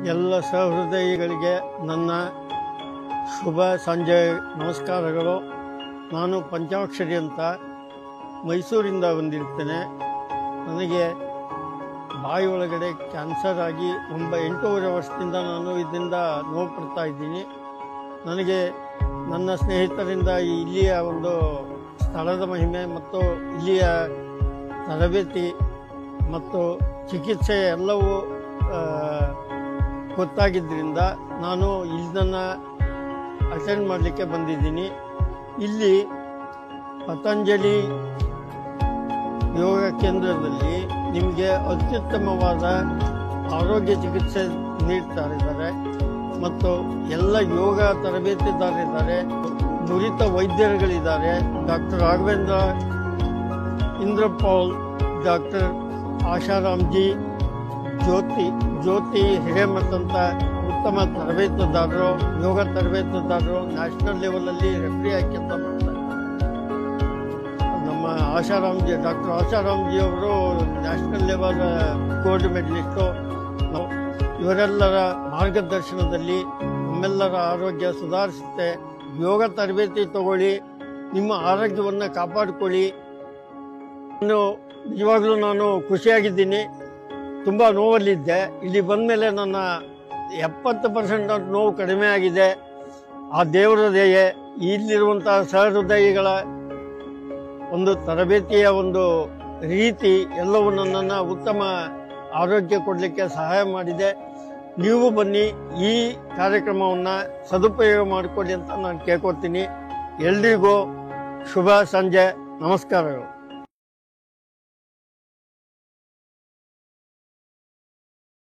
ಎಲ್ಲ ಸಹೃದಯಿಗಳಿಗೆ ನನ್ನ ಶುಭ ಸಂಜೆ ನಮಸ್ಕಾರಗಳು. ನಾನು ಪಂಚಾಕ್ಷರಿ ಅಂತ ಮೈಸೂರಿಂದ ಬಂದಿರ್ತೇನೆ. ನನಗೆ ಬಾಯಿ ಒಳಗಡೆ ಕ್ಯಾನ್ಸರ್ ಆಗಿ 8.5 ವರ್ಷದಿಂದ ನಾನು ಇದರಿಂದ ನೋವು ಪಡ್ತಾ ಇದ್ದೀನಿ. ನನಗೆ ನನ್ನ ಸ್ನೇಹಿತರಿಂದ ಇಲ್ಲಿಯ ಒಂದು ಸ್ಥಳದ ಮಹಿಮೆ ಮತ್ತು ಇಲ್ಲಿಯ ತರಬೇತಿ ಮತ್ತು ಚಿಕಿತ್ಸೆ ಎಲ್ಲವೂ ಗೊತ್ತಾಗಿದ್ದರಿಂದ ನಾನು ಇದನ್ನು ಅಟೆಂಡ್ ಮಾಡಲಿಕ್ಕೆ ಬಂದಿದ್ದೀನಿ. ಇಲ್ಲಿ ಪತಂಜಲಿ ಯೋಗ ಕೇಂದ್ರದಲ್ಲಿ ನಿಮಗೆ ಅತ್ಯುತ್ತಮವಾದ ಆರೋಗ್ಯ ಚಿಕಿತ್ಸೆ ನೀಡ್ತಾ ಇದ್ದಾರೆ ಮತ್ತು ಎಲ್ಲ ಯೋಗ ತರಬೇತಿದಾರರಿದ್ದಾರೆ, ನುರಿತ ವೈದ್ಯರುಗಳಿದ್ದಾರೆ. ಡಾಕ್ಟರ್ ರಾಘವೇಂದ್ರ ಇಂದ್ರಪಾಲ್, ಡಾಕ್ಟರ್ ಆಶಾರಾಮ್ಜಿ, ಜ್ಯೋತಿ ಹಿರೇಮಠ್ ಅಂತ ಉತ್ತಮ ತರಬೇತುದಾರರು, ಯೋಗ ತರಬೇತುದಾರರು, ನ್ಯಾಷನಲ್ ಲೆವೆಲಲ್ಲಿ ರೆಫ್ರಿ ಆಗಿ ಕೆಲಸ ಮಾಡ್ತಾರೆ. ನಮ್ಮ ಆಶಾರಾಮ್ಜಿ, ಡಾಕ್ಟರ್ ಆಶಾರಾಮ್ಜಿ ಅವರು ನ್ಯಾಷನಲ್ ಲೆವೆಲ್ ಗೋಲ್ಡ್ ಮೆಡಲಿಸ್ಟು. ಇವರೆಲ್ಲರ ಮಾರ್ಗದರ್ಶನದಲ್ಲಿ ನಮ್ಮೆಲ್ಲರ ಆರೋಗ್ಯ ಸುಧಾರಿಸುತ್ತೆ. ಯೋಗ ತರಬೇತಿ ತಗೊಳ್ಳಿ, ನಿಮ್ಮ ಆರೋಗ್ಯವನ್ನು ಕಾಪಾಡಿಕೊಳ್ಳಿ. ನಿಜವಾಗ್ಲೂ ನಾನು ಖುಷಿಯಾಗಿದ್ದೀನಿ. ತುಂಬ ನೋವಲ್ಲಿದ್ದೆ. ಇಲ್ಲಿ ಬಂದ ಮೇಲೆ ನನ್ನ 70% ನೋವು ಕಡಿಮೆ ಆಗಿದೆ. ಆ ದೇವರ ದಯೆ, ಇಲ್ಲಿರುವಂತಹ ಸಹೃದಯಿಗಳ ಒಂದು ತರಬೇತಿಯ ಒಂದು ರೀತಿ ಎಲ್ಲವೂ ನನ್ನನ್ನು ಉತ್ತಮ ಆರೋಗ್ಯ ಕೊಡಲಿಕ್ಕೆ ಸಹಾಯ ಮಾಡಿದೆ. ನೀವು ಬನ್ನಿ, ಈ ಕಾರ್ಯಕ್ರಮವನ್ನು ಸದುಪಯೋಗ ಮಾಡಿಕೊಳ್ಳಿ ಅಂತ ನಾನು ಕೇಳ್ಕೊಳ್ತೀನಿ. ಎಲ್ರಿಗೂ ಶುಭ ಸಂಜೆ, ನಮಸ್ಕಾರಗಳು.